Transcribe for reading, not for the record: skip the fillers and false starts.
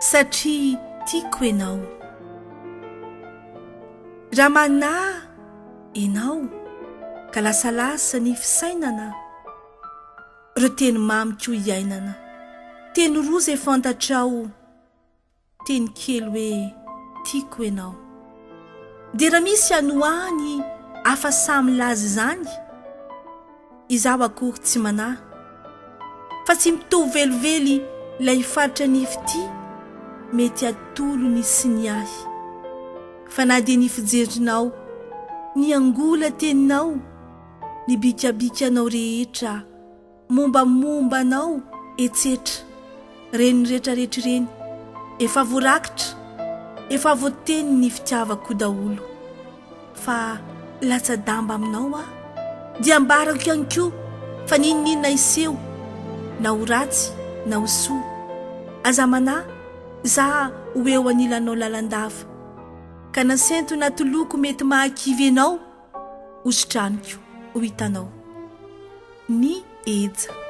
satria tiako ianao. Raha manahy ianao ka lasalasa ny fisainana, ireo teny mamy koa iainana, teny roa izay fantatrao, teny kely hoe tiako ianao. Dia raha misy anohany hafa samy laza izany, izaho akory tsy manahy, fa tsy mitovy velively ilay faritra nify ity, mety atolo ny sy ny ahy. Fa na dia ny fijerinao, ny angola teninao, ny bikabikanao rehetra, mombamomba anao etsetra, reny rehetrarehetra reny, efa voarakitra, efa voateny ny fitiavako daholo. Fa latsa-damba aminao dia ambarako ihany koa fa ninona iseho, na ho ratsy na ho soa. Aza manahy za ho eo anilanao lalandava, ka nasento natoloko mety mahakivy anao, hositraniko ho hitanao. Ny Eja.